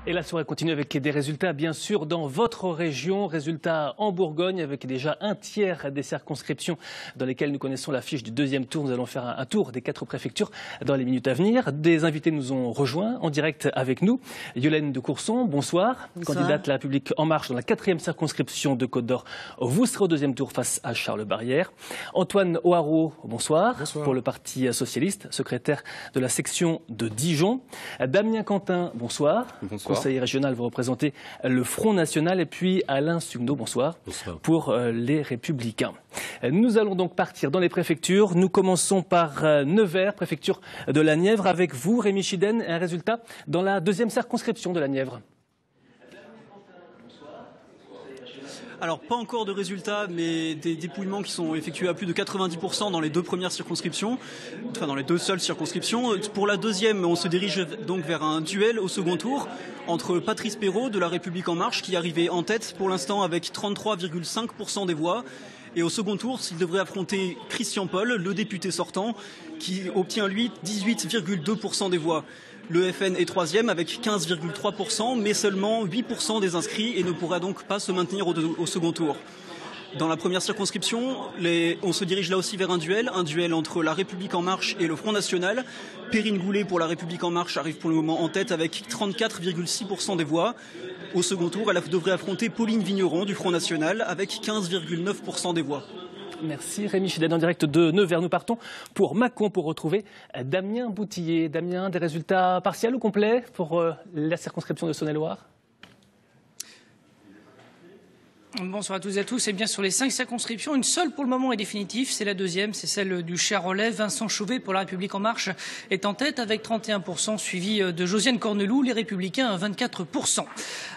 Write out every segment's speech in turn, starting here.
Et la soirée continue avec des résultats, bien sûr, dans votre région. Résultats en Bourgogne, avec déjà un tiers des circonscriptions dans lesquelles nous connaissons l'affiche du deuxième tour. Nous allons faire un tour des 4 préfectures dans les minutes à venir. Des invités nous ont rejoints en direct avec nous. Yolène de Courson, bonsoir. Candidate La République En Marche dans la 4e circonscription de Côte-d'Or. Vous serez au deuxième tour face à Charles Barrière. Antoine O'Haraud, bonsoir. Bonsoir. Pour le Parti socialiste, secrétaire de la section de Dijon. Damien Quentin, bonsoir. Bonsoir. Conseiller régional, vous représentez le Front National. Et puis Alain Sugno, bonsoir. Bonsoir. Pour les Républicains. Nous allons donc partir dans les préfectures. Nous commençons par Nevers, préfecture de la Nièvre. Avec vous, Rémi Chiden, un résultat dans la 2e circonscription de la Nièvre. Alors, pas encore de résultats, mais des dépouillements qui sont effectués à plus de 90% dans les 2 premières circonscriptions, enfin dans les 2 seules circonscriptions. Pour la 2e, on se dirige donc vers un duel au second tour entre Patrice Perrot de La République En Marche, qui est arrivé en tête pour l'instant avec 33,5% des voix. Et au second tour, il devrait affronter Christian Paul, le député sortant, qui obtient lui 18,2% des voix. Le FN est 3e avec 15,3%, mais seulement 8% des inscrits et ne pourra donc pas se maintenir au second tour. Dans la première circonscription, on se dirige là aussi vers un duel entre La République En Marche et le Front National. Perrine Goulet pour La République En Marche arrive pour le moment en tête avec 34,6% des voix. Au second tour, elle devrait affronter Pauline Vigneron du Front National avec 15,9% des voix. Merci Rémi Chiden en direct de Nevers. Nous partons pour Mâcon pour retrouver Damien Boutillier. Damien, des résultats partiels ou complets pour la circonscription de Saône-et-Loire ? Bonsoir à toutes et à tous. Et bien sur les 5 circonscriptions, une seule pour le moment est définitive, c'est la 2e, c'est celle du Charolais. Vincent Chauvet pour La République En Marche est en tête avec 31%, suivi de Josiane Cornelou, les Républicains à 24%.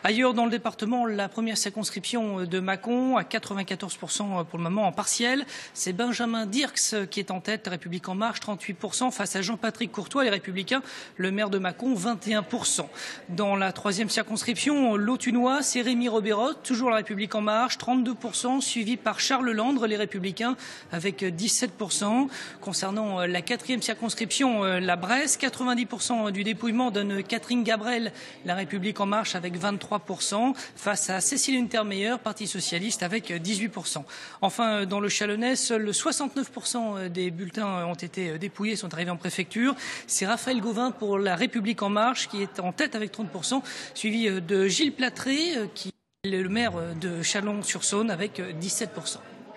Ailleurs dans le département, la première circonscription de Mâcon à 94% pour le moment en partiel. C'est Benjamin Dirks qui est en tête, République En Marche, 38% face à Jean-Patrick Courtois, les Républicains, le maire de Mâcon, 21%. Dans la 3e circonscription, l'Autunois, c'est Rémi Robérot, toujours La République En Marche, 32%, suivi par Charles Landre, les Républicains, avec 17%. Concernant la 4e circonscription, la Bresse, 90% du dépouillement donne Catherine Gabrel, la République En Marche, avec 23%, face à Cécile Untermeyer, Parti socialiste, avec 18%. Enfin, dans le Chalonnais, seuls 69% des bulletins ont été dépouillés, sont arrivés en préfecture. C'est Raphaël Gauvin pour La République En Marche, qui est en tête avec 30%, suivi de Gilles Platré, qui le maire de Chalon-sur-Saône avec 17%.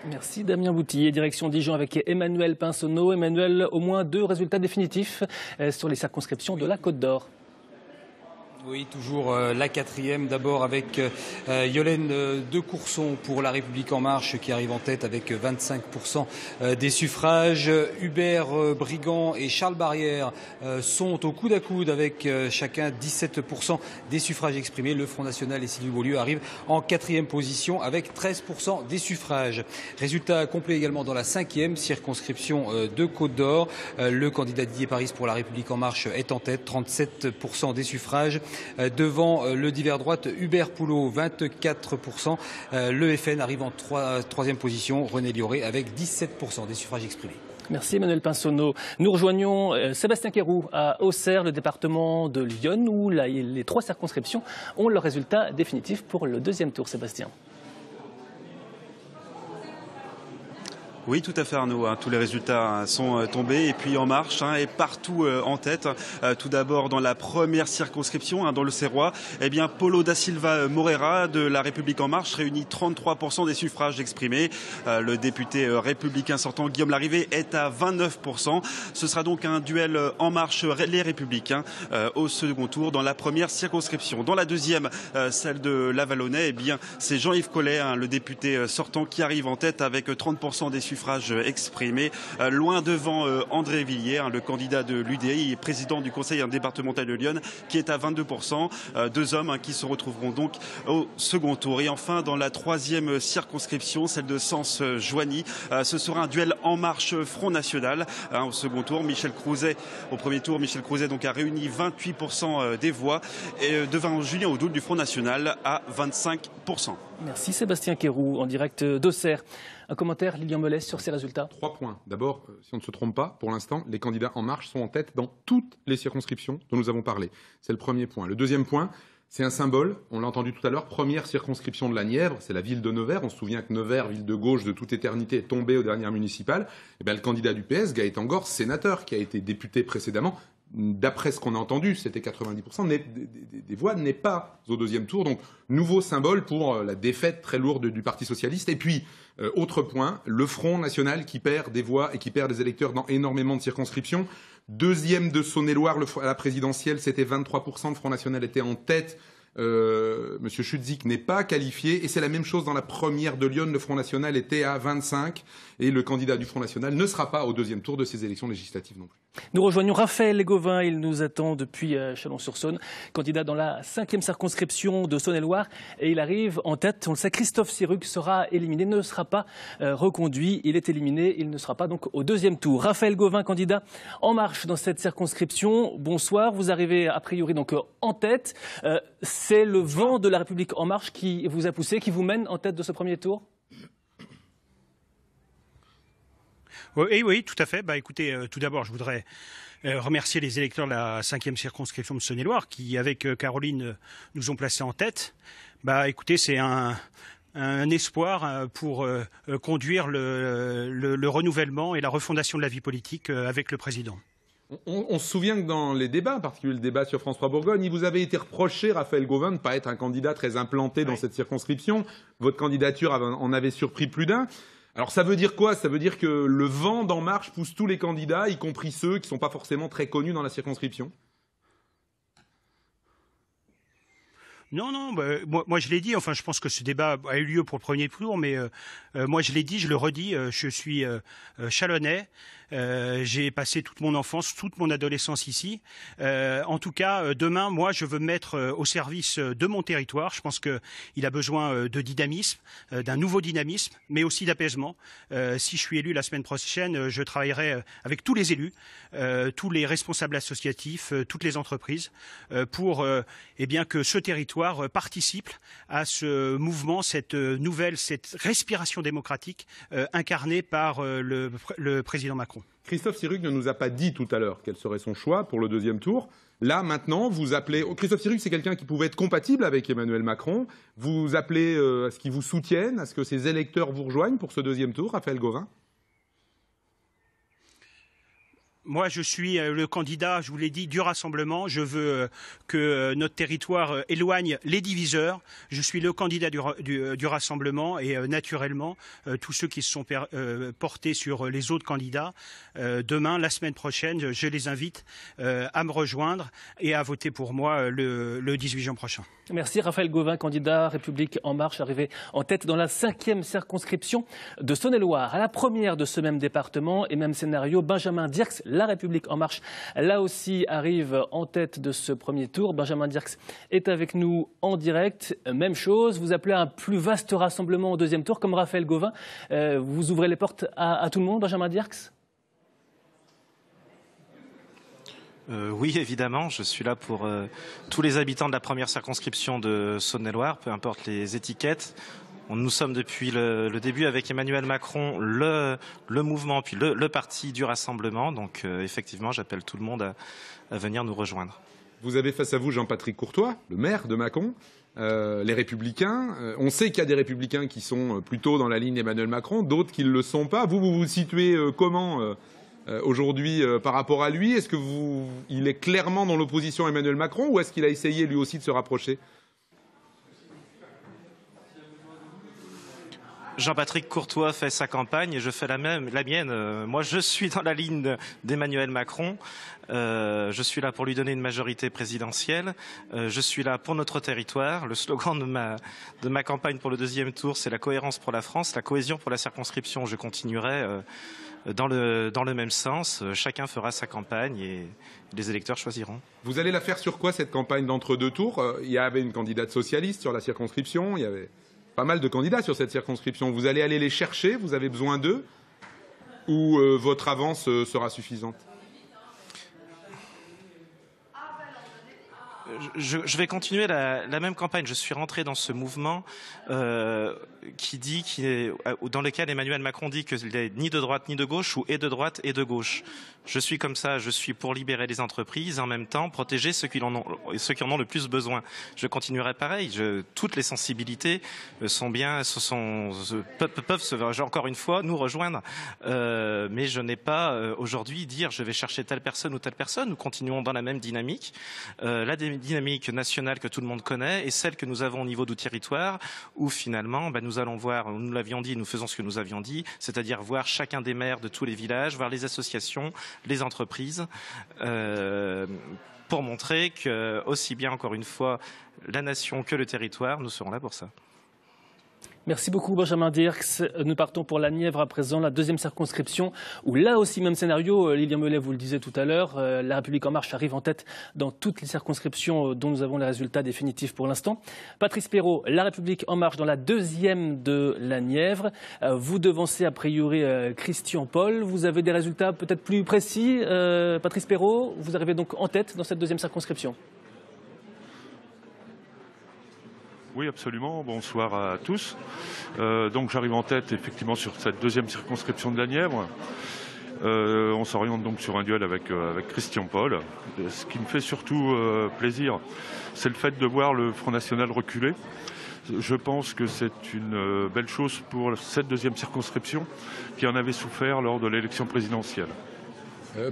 Merci Damien Boutillier, direction Dijon avec Emmanuel Pinsonneau. Emmanuel, au moins 2 résultats définitifs sur les circonscriptions de la Côte d'Or. Oui, toujours la 4e, d'abord avec Yolène de Courson pour La République En Marche qui arrive en tête avec 25% des suffrages. Hubert Brigand et Charles Barrière sont au coude à coude avec chacun 17% des suffrages exprimés. Le Front National et Sylvie Beaulieu arrivent en 4e position avec 13% des suffrages. Résultat complet également dans la 5e circonscription de Côte-d'Or. Le candidat Didier Paris pour La République En Marche est en tête, 37% des suffrages. Devant le divers droite, Hubert Poulot, 24%. Le FN arrive en 3e position, René Lioré, avec 17% des suffrages exprimés. Merci Emmanuel Pinsonneau. Nous rejoignons Sébastien Quéroux à Auxerre, le département de l'Yonne, où les 3 circonscriptions ont leur résultat définitif pour le 2e tour. Sébastien. Oui, tout à fait Arnaud. Tous les résultats sont tombés et puis En Marche est partout en tête. Tout d'abord dans la première circonscription, dans le Serrois, eh bien Paulo da Silva Moreira de La République En Marche réunit 33% des suffrages exprimés. Le député républicain sortant Guillaume Larrivé est à 29%. Ce sera donc un duel En Marche les Républicains au second tour dans la première circonscription. Dans la 2e, celle de Lavallonnais, eh bien c'est Jean-Yves Collet, le député sortant, qui arrive en tête avec 30% des suffrages exprimés, loin devant André Villiers, le candidat de l'UDI et président du conseil départemental de Lyon, qui est à 22%. 2 hommes qui se retrouveront donc au second tour. Et enfin, dans la 3e circonscription, celle de Sens-Joigny, ce sera un duel En Marche Front National. Au second tour, Michel Crouzet, au premier tour, Michel Crouzet donc a réuni 28% des voix, et devant Julien Audoul du Front National à 25%. Merci Sébastien Quéroux en direct d'Auxerre. Un commentaire, Lilian Melès, sur ces résultats. 3 points. D'abord, si on ne se trompe pas, pour l'instant, les candidats En Marche sont en tête dans toutes les circonscriptions dont nous avons parlé. C'est le premier point. Le deuxième point, C'est un symbole, on l'a entendu tout à l'heure, première circonscription de la Nièvre, c'est la ville de Nevers. On se souvient que Nevers, ville de gauche de toute éternité, est tombée aux dernières municipales. Et bien, le candidat du PS, Gaëtan Gors, sénateur, qui a été député précédemment, d'après ce qu'on a entendu, c'était 90% des voix, n'est pas au deuxième tour. Donc, nouveau symbole pour la défaite très lourde du Parti socialiste. Et puis, autre point, le Front national qui perd des voix et qui perd des électeurs dans énormément de circonscriptions. Deuxième de Saône-et-Loire à la présidentielle, c'était 23%. Le Front national était en tête. Monsieur Schutzik n'est pas qualifié. Et c'est la même chose dans la première de Lyon. Le Front national était à 25. Et le candidat du Front national ne sera pas au deuxième tour de ces élections législatives non plus. Nous rejoignons Raphaël Gauvin. Il nous attend depuis Chalon-sur-Saône, candidat dans la 5e circonscription de Saône-et-Loire. Et il arrive en tête. On le sait, Christophe Sirugue sera éliminé, ne sera pas reconduit. Il est éliminé. Il ne sera pas donc au deuxième tour. Raphaël Gauvin, candidat En Marche dans cette circonscription. Bonsoir. Vous arrivez a priori donc en tête. C'est le vent de la République En Marche qui vous a poussé, qui vous mène en tête de ce premier tour? Oui, tout à fait. Écoutez, tout d'abord, je voudrais remercier les électeurs de la 5e circonscription de Saône-et-Loire qui, avec Caroline, nous ont placés en tête. Écoutez, c'est un espoir pour conduire le renouvellement et la refondation de la vie politique avec le président. On se souvient que dans les débats, en particulier le débat sur France 3 Bourgogne, il vous avait été reproché, Raphaël Gauvin, de ne pas être un candidat très implanté dans cette circonscription. Votre candidature en avait surpris plus d'un. Alors ça veut dire quoi? Ça veut dire que le vent d'En Marche pousse tous les candidats, y compris ceux qui ne sont pas forcément très connus dans la circonscription? Non, moi je l'ai dit, enfin je pense que ce débat a eu lieu pour le premier tour, mais moi je l'ai dit, je le redis, je suis chalonnais, j'ai passé toute mon enfance, toute mon adolescence ici. En tout cas, demain, moi je veux me mettre au service de mon territoire. Je pense qu'il a besoin de dynamisme, d'un nouveau dynamisme, mais aussi d'apaisement. Si je suis élu la semaine prochaine, je travaillerai avec tous les élus, tous les responsables associatifs, toutes les entreprises, pour que ce territoire participe à ce mouvement, cette respiration démocratique incarnée par le président Macron. Christophe Sirugue ne nous a pas dit tout à l'heure quel serait son choix pour le deuxième tour. Là, maintenant, vous appelez... Christophe Sirugue, c'est quelqu'un qui pouvait être compatible avec Emmanuel Macron. Vous appelez à ce qu'il vous soutienne, à ce que ses électeurs vous rejoignent pour ce deuxième tour, Raphaël Gauvin? Moi, je suis le candidat, je vous l'ai dit, du rassemblement. Je veux que notre territoire éloigne les diviseurs. Je suis le candidat du rassemblement et naturellement, tous ceux qui se sont portés sur les autres candidats, demain, la semaine prochaine, je les invite à me rejoindre et à voter pour moi le 18 juin prochain. Merci Raphaël Gauvin, candidat République En Marche, arrivé en tête dans la 5e circonscription de Saône-et-Loire. À la première de ce même département et même scénario, Benjamin Dirks, La République En Marche, là aussi arrive en tête de ce premier tour. Benjamin Dirks est avec nous en direct. Même chose, vous appelez à un plus vaste rassemblement au deuxième tour, comme Raphaël Gauvin. Vous ouvrez les portes à tout le monde, Benjamin Dirks? Oui, évidemment, je suis là pour tous les habitants de la première circonscription de Saône-et-Loire, peu importe les étiquettes. Nous sommes depuis le début avec Emmanuel Macron, le mouvement, puis le parti du rassemblement. Donc effectivement, j'appelle tout le monde à venir nous rejoindre. Vous avez face à vous Jean-Patrick Courtois, le maire de Mâcon, les Républicains. On sait qu'il y a des Républicains qui sont plutôt dans la ligne Emmanuel Macron, d'autres qui ne le sont pas. Vous vous situez comment aujourd'hui par rapport à lui? Est-ce qu'il est clairement dans l'opposition à Emmanuel Macron ou est-ce qu'il a essayé lui aussi de se rapprocher? Jean-Patrick Courtois fait sa campagne et je fais la mienne. Moi, je suis dans la ligne d'Emmanuel Macron. Je suis là pour lui donner une majorité présidentielle. Je suis là pour notre territoire. Le slogan de ma campagne pour le deuxième tour, c'est la cohérence pour la France, la cohésion pour la circonscription. Je continuerai dans le même sens. Chacun fera sa campagne et les électeurs choisiront. Vous allez la faire sur quoi, cette campagne d'entre-deux tours? Il y avait une candidate socialiste sur la circonscription, il y avait pas mal de candidats sur cette circonscription. Vous allez aller les chercher, vous avez besoin d'eux, ou votre avance sera suffisante? je vais continuer la même campagne. Je suis rentré dans ce mouvement dans lequel Emmanuel Macron dit qu'il n'est ni de droite ni de gauche, ou est de droite et de gauche. Je suis comme ça, je suis pour libérer les entreprises et en même temps protéger ceux qui en ont le plus besoin. Je continuerai pareil. Toutes les sensibilités peuvent encore une fois nous rejoindre. Mais je n'ai pas aujourd'hui dire je vais chercher telle personne ou telle personne. Nous continuons dans la même dynamique. La dynamique nationale que tout le monde connaît et celle que nous avons au niveau du territoire où finalement nous allons voir, nous l'avions dit, nous faisons ce que nous avions dit, c'est-à-dire voir chacun des maires de tous les villages, voir les associations, les entreprises, pour montrer que, aussi bien encore une fois, la nation que le territoire, nous serons là pour ça. Merci beaucoup Benjamin Dirks. Nous partons pour la Nièvre à présent, la deuxième circonscription, où là aussi même scénario, Lilian Meullet vous le disait tout à l'heure, La République En Marche arrive en tête dans toutes les circonscriptions dont nous avons les résultats définitifs pour l'instant. Patrice Perrault, La République En Marche dans la deuxième de la Nièvre. Vous devancez a priori Christian Paul. Vous avez des résultats peut-être plus précis. Patrice Perrault, vous arrivez donc en tête dans cette deuxième circonscription. Oui, absolument. Bonsoir à tous. Donc j'arrive en tête effectivement sur cette deuxième circonscription de la Nièvre. On s'oriente donc sur un duel avec Christian Paul. Ce qui me fait surtout plaisir, c'est le fait de voir le Front National reculer. Je pense que c'est une belle chose pour cette deuxième circonscription qui en avait souffert lors de l'élection présidentielle.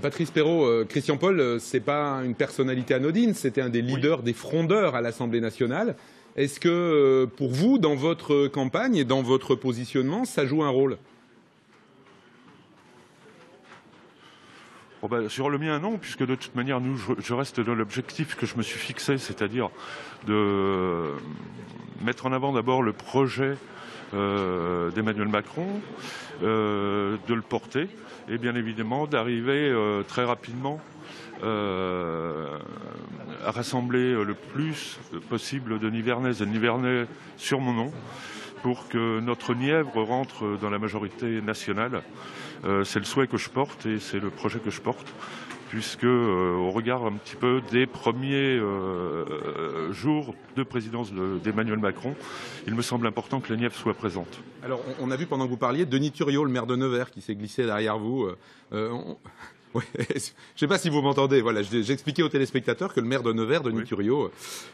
Patrice Perrault, Christian Paul, c'est pas une personnalité anodine, c'était un des leaders, des frondeurs à l'Assemblée nationale. Est-ce que, pour vous, dans votre campagne et dans votre positionnement, ça joue un rôle ? Sur le mien, non, puisque de toute manière, je reste dans l'objectif que je me suis fixé, c'est-à-dire de mettre en avant d'abord le projet d'Emmanuel Macron, de le porter, et bien évidemment d'arriver très rapidement à rassembler le plus possible de Nivernaises et de Nivernais sur mon nom pour que notre Nièvre rentre dans la majorité nationale. C'est le souhait que je porte et c'est le projet que je porte, puisque au regard un petit peu des premiers jours de présidence d'Emmanuel Macron, il me semble important que la Nièvre soit présente. Alors on a vu pendant que vous parliez Denis Thuriot, le maire de Nevers, qui s'est glissé derrière vous. Ouais, je ne sais pas si vous m'entendez. Voilà, j'expliquais aux téléspectateurs que le maire de Nevers, Denis Thuriot,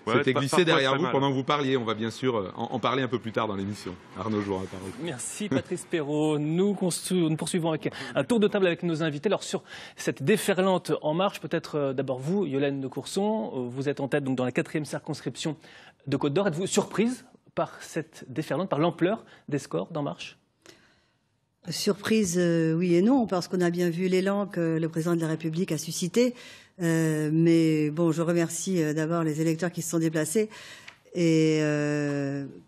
s'était glissé derrière vous pendant que vous parliez. On va bien sûr en parler un peu plus tard dans l'émission. Arnaud Jouin, la parole. Merci Patrice Perrault. Nous poursuivons avec un tour de table avec nos invités. Alors sur cette déferlante En Marche, peut-être d'abord vous, Yolène de Courson, vous êtes en tête donc dans la 4e circonscription de Côte-d'Or. Êtes-vous surprise par cette déferlante, par l'ampleur des scores d'En Marche ? Surprise, oui et non, parce qu'on a bien vu l'élan que le président de la République a suscité. Mais bon, je remercie d'abord les électeurs qui se sont déplacés. Et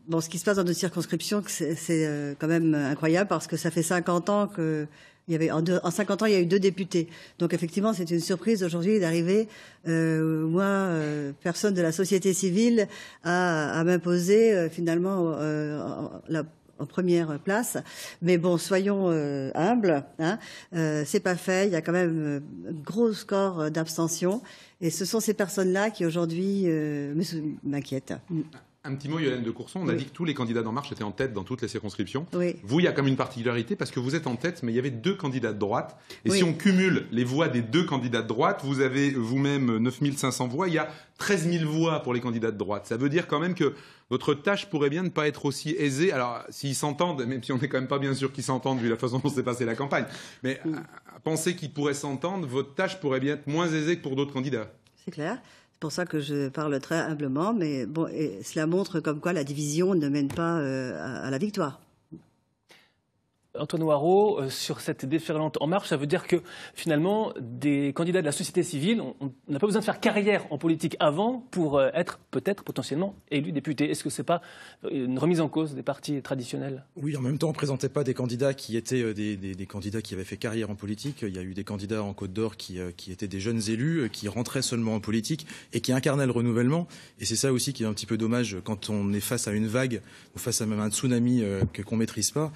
bon, ce qui se passe dans nos circonscriptions, c'est quand même incroyable parce que ça fait 50 ans que en 50 ans, il y a eu 2 députés. Donc effectivement, c'est une surprise aujourd'hui d'arriver, moi, personne de la société civile, à m'imposer finalement en première place. Mais bon, soyons humbles. C'est pas fait. Il y a quand même un gros score d'abstention. Et ce sont ces personnes-là qui aujourd'hui m'inquiètent. Un petit mot, Yolène de Courson. On a dit que tous les candidats d'En Marche étaient en tête dans toutes les circonscriptions. Oui. Vous, il y a quand même une particularité parce que vous êtes en tête, mais il y avait 2 candidats de droite. Et si on cumule les voix des 2 candidats de droite, vous avez vous-même 9500 voix. Il y a 13 000 voix pour les candidats de droite. Ça veut dire quand même que votre tâche pourrait bien ne pas être aussi aisée. Alors, s'ils s'entendent, même si on n'est quand même pas bien sûr qu'ils s'entendent vu la façon dont s'est passée la campagne, mais à penser qu'ils pourraient s'entendre, votre tâche pourrait bien être moins aisée que pour d'autres candidats. C'est clair. C'est pour ça que je parle très humblement, mais bon, et cela montre comme quoi la division ne mène pas à la victoire. Antoine Noiraud, sur cette déferlante En Marche, ça veut dire que finalement, des candidats de la société civile, on n'a pas besoin de faire carrière en politique avant pour être peut-être potentiellement élu député. Est-ce que ce n'est pas une remise en cause des partis traditionnels ? Oui, en même temps, on ne présentait pas des candidats qui étaient des candidats qui avaient fait carrière en politique. Il y a eu des candidats en Côte d'Or qui étaient des jeunes élus, qui rentraient seulement en politique et qui incarnaient le renouvellement. Et c'est ça aussi qui est un petit peu dommage quand on est face à une vague ou face à même un tsunami qu'on ne maîtrise pas.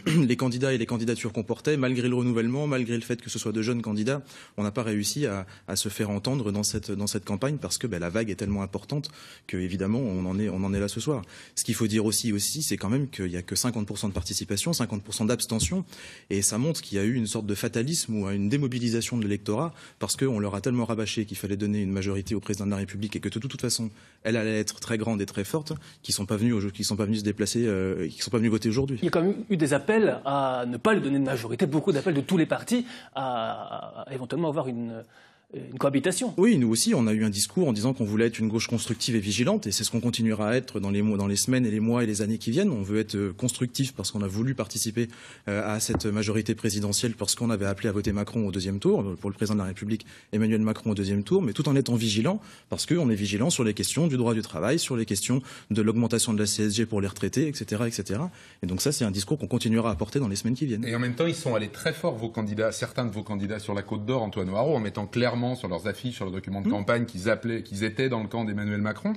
les candidats et les candidatures qu'on portait, malgré le renouvellement, malgré le fait que ce soit de jeunes candidats, on n'a pas réussi à se faire entendre dans cette campagne parce que la vague est tellement importante que évidemment on en est là ce soir. Ce qu'il faut dire aussi, c'est quand même qu'il n'y a que 50% de participation, 50% d'abstention, et ça montre qu'il y a eu une sorte de fatalisme ou une démobilisation de l'électorat parce qu'on leur a tellement rabâché qu'il fallait donner une majorité au président de la République et que de toute façon elle allait être très grande et très forte, qu'ils sont pas venus se déplacer, qu'ils sont pas venus voter aujourd'hui. Il y a quand même eu des appels à ne pas lui donner de majorité, beaucoup d'appels de tous les partis à éventuellement avoir une cohabitation. Oui, nous aussi, on a eu un discours en disant qu'on voulait être une gauche constructive et vigilante, et c'est ce qu'on continuera à être dans les semaines et les mois et les années qui viennent. On veut être constructif parce qu'on a voulu participer à cette majorité présidentielle parce qu'on avait appelé à voter Macron au deuxième tour, pour le président de la République, Emmanuel Macron au deuxième tour, mais tout en étant vigilant, parce qu'on est vigilant sur les questions du droit du travail, sur les questions de l'augmentation de la CSG pour les retraités, etc., etc. Et donc ça, c'est un discours qu'on continuera à porter dans les semaines qui viennent. Et en même temps, ils sont allés très fort, vos candidats, certains de vos candidats sur la Côte d'Or, Antoine Haro, en mettant clairement sur leurs affiches, sur leurs documents de campagne qu'ils étaient dans le camp d'Emmanuel Macron.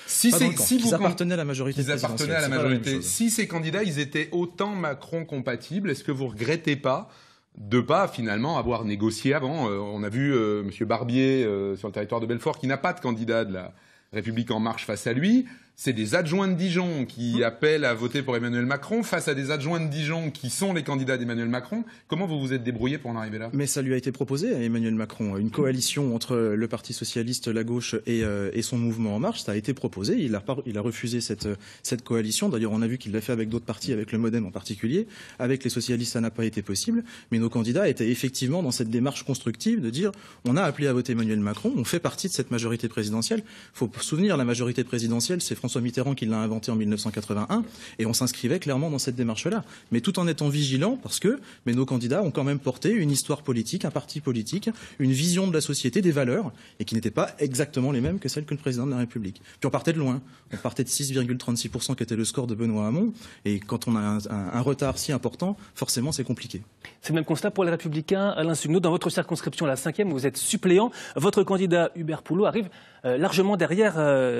Qu'ils appartenaient à la majorité présidentielle. Si ces candidats, ils étaient autant Macron compatibles, est-ce que vous regrettez pas de pas finalement avoir négocié avant? On a vu Monsieur Barbier sur le territoire de Belfort qui n'a pas de candidat de la République En Marche face à lui. C'est des adjoints de Dijon qui appellent à voter pour Emmanuel Macron face à des adjoints de Dijon qui sont les candidats d'Emmanuel Macron. Comment vous vous êtes débrouillé pour en arriver là? Mais ça lui a été proposé à Emmanuel Macron. Une coalition entre le Parti socialiste, la gauche et son mouvement En Marche, ça a été proposé. Il a refusé cette coalition. D'ailleurs, on a vu qu'il l'a fait avec d'autres partis, avec le MoDem en particulier. Avec les socialistes, ça n'a pas été possible. Mais nos candidats étaient effectivement dans cette démarche constructive de dire on a appelé à voter Emmanuel Macron, on fait partie de cette majorité présidentielle. Il faut se souvenir, la majorité présidentielle, c'est François Mitterrand qui l'a inventé en 1981, et on s'inscrivait clairement dans cette démarche-là. Mais tout en étant vigilant, parce que nos candidats ont quand même porté une histoire politique, un parti politique, une vision de la société, des valeurs, et qui n'étaient pas exactement les mêmes que celles que le président de la République. Puis on partait de loin. On partait de 6,36% qui était le score de Benoît Hamon, et quand on a un retard si important, forcément c'est compliqué. C'est le même constat pour les Républicains. Alain Sugneau, dans votre circonscription, la 5e, vous êtes suppléant. Votre candidat Hubert Poulot arrive largement derrière,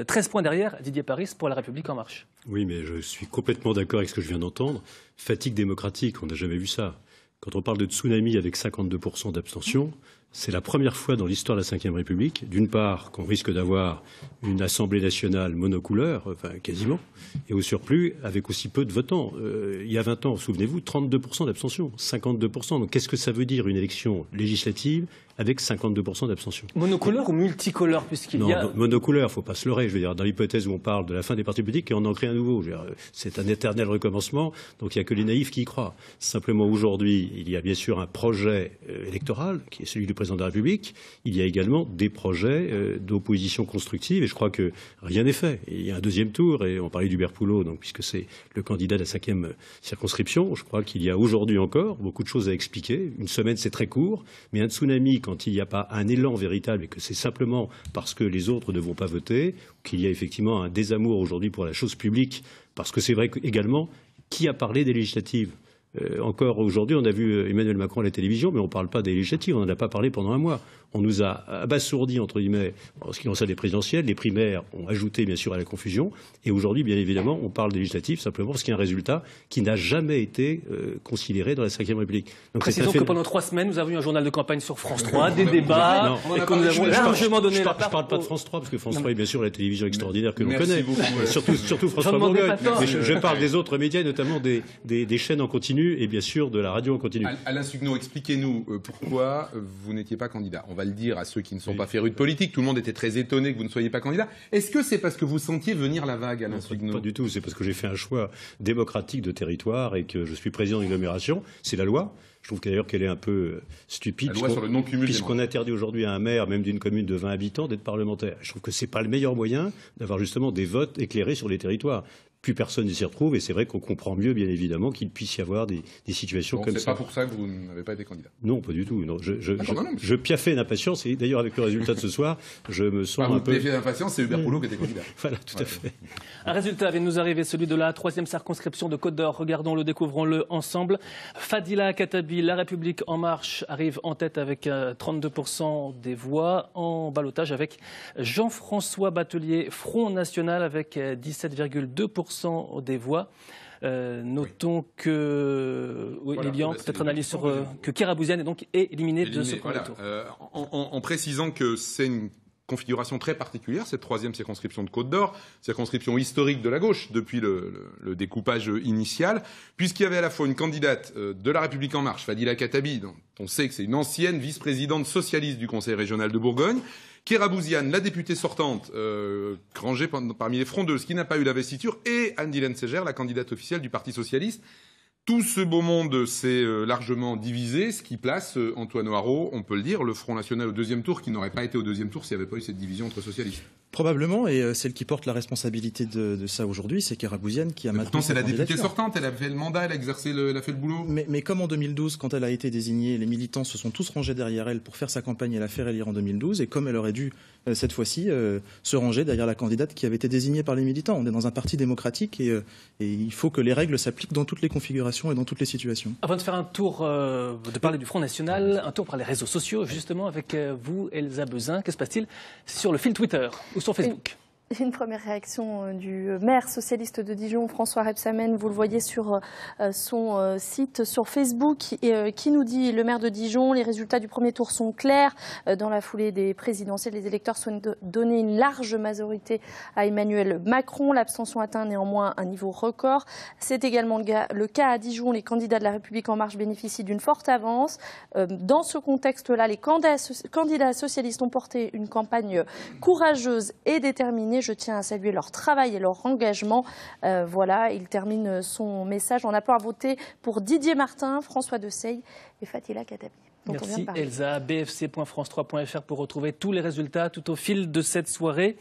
13 points derrière Didier Paris pour la République En Marche. Oui, mais je suis complètement d'accord avec ce que je viens d'entendre. Fatigue démocratique, on n'a jamais vu ça. Quand on parle de tsunami avec 52% d'abstention, c'est la première fois dans l'histoire de la Ve République, d'une part, qu'on risque d'avoir une Assemblée nationale monocouleur, enfin quasiment, et au surplus, avec aussi peu de votants. Il y a 20 ans, souvenez-vous, 32% d'abstention, 52%. Donc qu'est-ce que ça veut dire une élection législative avec 52% d'abstention? Monocouleur ou multicolore, puisqu'il y a... Non, monocouleur, il ne faut pas se leurrer. Je veux dire, dans l'hypothèse où on parle de la fin des partis politiques et on en crée un nouveau, c'est un éternel recommencement, donc il n'y a que les naïfs qui y croient. Simplement, aujourd'hui, il y a bien sûr un projet électoral, qui est celui du président de la République. Il y a également des projets d'opposition constructive, et je crois que rien n'est fait. Et il y a un deuxième tour, et on parlait d'Hubert Poulot, donc, puisque c'est le candidat de la 5e circonscription. Je crois qu'il y a aujourd'hui encore beaucoup de choses à expliquer. Une semaine, c'est très court, mais un tsunami, quand il n'y a pas un élan véritable et que c'est simplement parce que les autres ne vont pas voter, qu'il y a effectivement un désamour aujourd'hui pour la chose publique, parce que c'est vrai également, qui a parlé des législatives? Encore aujourd'hui, on a vu Emmanuel Macron à la télévision, mais on ne parle pas des législatives, on n'en a pas parlé pendant un mois. On nous a abasourdis, entre guillemets, en ce qui concerne les présidentielles. Les primaires ont ajouté, bien sûr, à la confusion. Et aujourd'hui, bien évidemment, on parle des législatives simplement parce qu'il y a un résultat qui n'a jamais été considéré dans la Ve République. Donc, précisons que pendant 3 semaines, nous avons eu un journal de campagne sur France 3, des débats, et que nous avons largement donné la part. Je ne parle pas de France 3, parce que France 3 est bien sûr la télévision extraordinaire que l'on connaît. Surtout François Bourgogne. Mais je parle des autres médias, notamment des chaînes en continu et bien sûr de la radio en continu. Alain Sugneau, expliquez-nous pourquoi vous n'étiez pas candidat. On va le dire à ceux qui ne sont pas férus de politique. Tout le monde était très étonné que vous ne soyez pas candidat. Est-ce que c'est parce que vous sentiez venir la vague, Alain Sugneau? Pas du tout. C'est parce que j'ai fait un choix démocratique de territoire et que je suis président d'une agglomération. C'est la loi. Je trouve d'ailleurs qu'elle est un peu stupide, puisqu'on interdit aujourd'hui à un maire, même d'une commune de 20 habitants, d'être parlementaire. Je trouve que ce n'est pas le meilleur moyen d'avoir justement des votes éclairés sur les territoires. Plus personne ne s'y retrouve, et c'est vrai qu'on comprend mieux, bien évidemment, qu'il puisse y avoir des situations comme ça. C'est pas pour ça que vous n'avez pas été candidat? Non, pas du tout. Non. Je piaffais d'impatience, et d'ailleurs, avec le résultat de ce soir, je me sens un peu... Vous piaffez d'impatience, c'est Hubert Poulot qui était candidat. Voilà, tout à fait. Un résultat vient de nous arriver, celui de la 3e circonscription de Côte d'Or. Regardons-le, découvrons-le ensemble. Fadila Khattabi, La République En Marche, arrive en tête avec 32% des voix, en ballottage avec Jean-François Batelier, Front National avec 17,2% des voix. Notons que Lilian, peut-être analyse sur que Kerabouzian est donc éliminé de ce premier tour. En précisant que c'est une configuration très particulière, cette troisième circonscription de Côte-d'Or, circonscription historique de la gauche depuis le découpage initial, puisqu'il y avait à la fois une candidate de La République En Marche, Fadila Khattabi, dont on sait que c'est une ancienne vice-présidente socialiste du Conseil régional de Bourgogne, Kerabouzian, la députée sortante, rangée parmi les frondeuses, qui n'a pas eu l'investiture, et Anne-Dylène Ségère, la candidate officielle du Parti socialiste. Tout ce beau monde s'est largement divisé, ce qui place Antoine Haro, on peut le dire, le Front National au deuxième tour, qui n'aurait pas été au deuxième tour s'il n'y avait pas eu cette division entre socialistes. Probablement, et celle qui porte la responsabilité de ça aujourd'hui, c'est Kerabouzian qui a maintenu. Pourtant, c'est la députée sortante, elle a fait le mandat, elle a exercé, elle a fait le boulot. Mais comme en 2012, quand elle a été désignée, les militants se sont tous rangés derrière elle pour faire sa campagne et la faire élire en 2012, et comme elle aurait dû cette fois-ci se ranger derrière la candidate qui avait été désignée par les militants. On est dans un parti démocratique et il faut que les règles s'appliquent dans toutes les configurations et dans toutes les situations. Avant de faire un tour, de parler du Front National, un tour par les réseaux sociaux, justement, avec vous, Elsa Bezin. Que se passe-t-il sur le fil Twitter ou sur Facebook? Une première réaction du maire socialiste de Dijon, François Rebsamen, vous le voyez sur son site sur Facebook, qui nous dit: le maire de Dijon, les résultats du premier tour sont clairs. Dans la foulée des présidentielles, les électeurs souhaitent donner une large majorité à Emmanuel Macron. L'abstention atteint néanmoins un niveau record. C'est également le cas à Dijon. Les candidats de La République En Marche bénéficient d'une forte avance. Dans ce contexte-là, les candidats socialistes ont porté une campagne courageuse et déterminée. Je tiens à saluer leur travail et leur engagement. Voilà, il termine son message en appelant à voter pour Didier Martin, François Deseille et Fadila Khattabi. Merci Elsa. bfc.france3.fr pour retrouver tous les résultats tout au fil de cette soirée.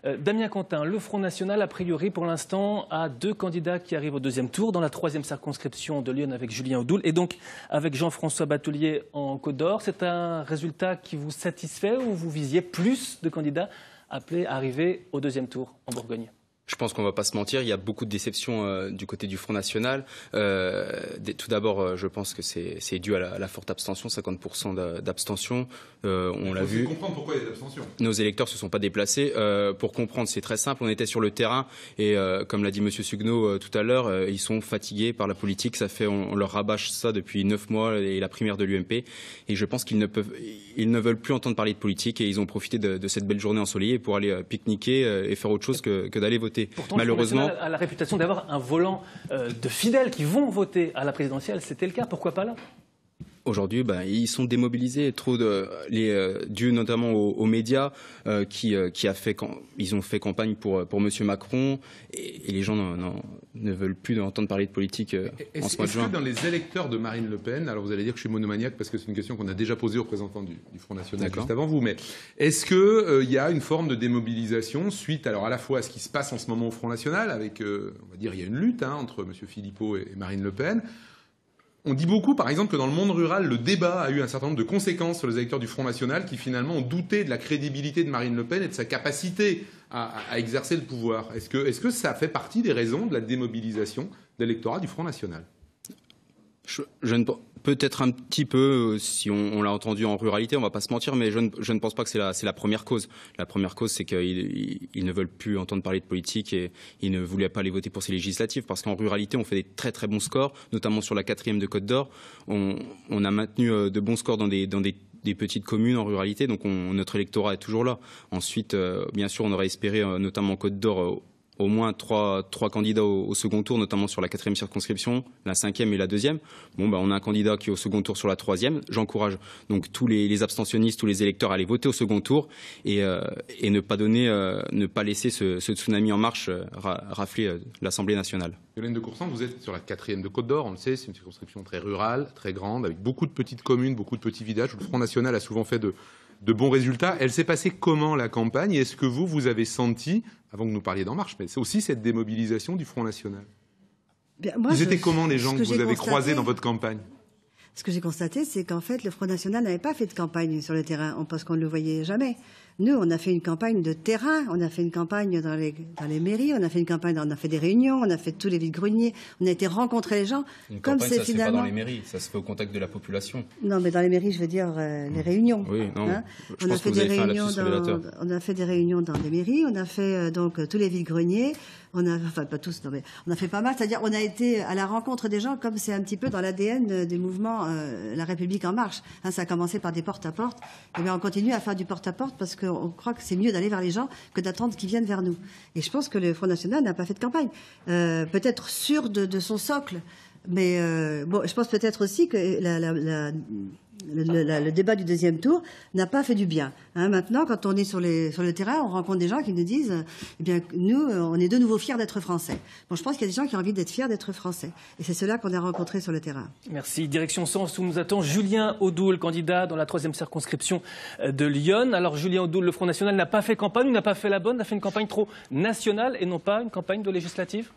Damien Quentin, le Front National, a priori pour l'instant, a 2 candidats qui arrivent au deuxième tour dans la 3e circonscription de Lyon avec Julien Audoul et donc avec Jean-François Batoulier en Côte d'Or. C'est un résultat qui vous satisfait ou vous visiez plus de candidats appelés à arriver au deuxième tour en Bourgogne? Je pense qu'on ne va pas se mentir, il y a beaucoup de déceptions du côté du Front National. Tout d'abord, je pense que c'est dû à la forte abstention, 50% d'abstention. On l'a vu. Il faut comprendre pourquoi il y a d'abstention. Nos électeurs se sont pas déplacés. Pour comprendre, c'est très simple. On était sur le terrain et, comme l'a dit Monsieur Suguenot tout à l'heure, ils sont fatigués par la politique. Ça fait, on leur rabâche ça depuis 9 mois et la primaire de l'UMP. Et je pense qu'ils ne veulent plus entendre parler de politique et ils ont profité de cette belle journée ensoleillée pour aller pique-niquer et faire autre chose que d'aller voter. Pourtant, malheureusement, le Front National a la réputation d'avoir un volant de fidèles qui vont voter à la présidentielle. C'était le cas, pourquoi pas là? Aujourd'hui, ils sont démobilisés, dû notamment aux médias ils ont fait campagne pour Monsieur Macron et les gens ne veulent plus entendre parler de politique en ce mois de juin. Est-ce que dans les électeurs de Marine Le Pen, alors vous allez dire que je suis monomaniaque parce que c'est une question qu'on a déjà posée aux représentants du Front National juste avant vous, mais est-ce qu'il y a une forme de démobilisation suite alors à la fois à ce qui se passe en ce moment au Front National avec, on va dire, il y a une lutte entre Monsieur Philippot et Marine Le Pen. On dit beaucoup, par exemple, que dans le monde rural, le débat a eu un certain nombre de conséquences sur les électeurs du Front National qui, finalement, ont douté de la crédibilité de Marine Le Pen et de sa capacité à exercer le pouvoir. Est-ce que ça fait partie des raisons de la démobilisation de l'électorat du Front National? Peut-être un petit peu, si on l'a entendu en ruralité, on va pas se mentir, mais je ne pense pas que c'est la première cause. La première cause, c'est qu'ils ne veulent plus entendre parler de politique et ils ne voulaient pas aller voter pour ces législatives, parce qu'en ruralité, on fait des très très bons scores, notamment sur la 4e de Côte d'Or. On a maintenu de bons scores dans des petites communes en ruralité, donc notre électorat est toujours là. Ensuite, bien sûr, on aurait espéré, notamment en Côte d'Or, au moins trois candidats au second tour, notamment sur la 4e circonscription, la 5e et la 2e. On a un candidat qui est au second tour sur la 3e. J'encourage donc tous les abstentionnistes, tous les électeurs à aller voter au second tour et ne pas laisser ce tsunami en marche rafler l'Assemblée nationale. Yolène de Coursan, vous êtes sur la 4e de Côte d'Or, on le sait, c'est une circonscription très rurale, très grande, avec beaucoup de petites communes, beaucoup de petits villages, où le Front National a souvent fait de bons résultats. Elle s'est passée comment, la campagne? Est-ce que vous avez senti, avant que nous parliez d'En Marche, mais c'est aussi cette démobilisation du Front National? Ils étaient comment les gens que vous avez croisés dans votre campagne? ce que j'ai constaté, c'est qu'en fait, le Front National n'avait pas fait de campagne sur le terrain, parce qu'on ne le voyait jamais. Nous, on a fait une campagne de terrain, on a fait une campagne dans les mairies, on a fait une campagne, on a fait des réunions, on a fait tous les vides-greniers, on a été rencontrer les gens. Une comme campagne, c'est ça finalement... se fait pas dans les mairies, ça se fait au contact de la population. Non, mais dans les mairies, je veux dire les réunions. Oui, non. Hein, je pense que vous avez fait un lapsus révélateur. On a fait des réunions dans des mairies, on a fait donc tous les vides-greniers, enfin pas tous, non, mais on a fait pas mal, c'est-à-dire on a été à la rencontre des gens comme c'est un petit peu dans l'ADN du mouvement La République en marche. Hein, ça a commencé par des porte-à-porte, et bien on continue à faire du porte-à-porte parce qu'on croit que c'est mieux d'aller vers les gens que d'attendre qu'ils viennent vers nous. Et je pense que le Front National n'a pas fait de campagne, peut-être sûr de son socle, mais bon, je pense peut-être aussi que le débat du deuxième tour n'a pas fait du bien. Hein, maintenant, quand on est sur le terrain, on rencontre des gens qui nous disent eh bien, nous, on est de nouveau fiers d'être Français. Bon, je pense qu'il y a des gens qui ont envie d'être fiers d'être Français. Et c'est cela qu'on a rencontré sur le terrain. Merci. Direction Sens, où nous attend Julien Audoul, candidat dans la 3e circonscription de Lyon. Alors, Julien Audoul, le Front National n'a pas fait campagne, ou n'a pas fait la bonne, a fait une campagne trop nationale et non pas une campagne de législative?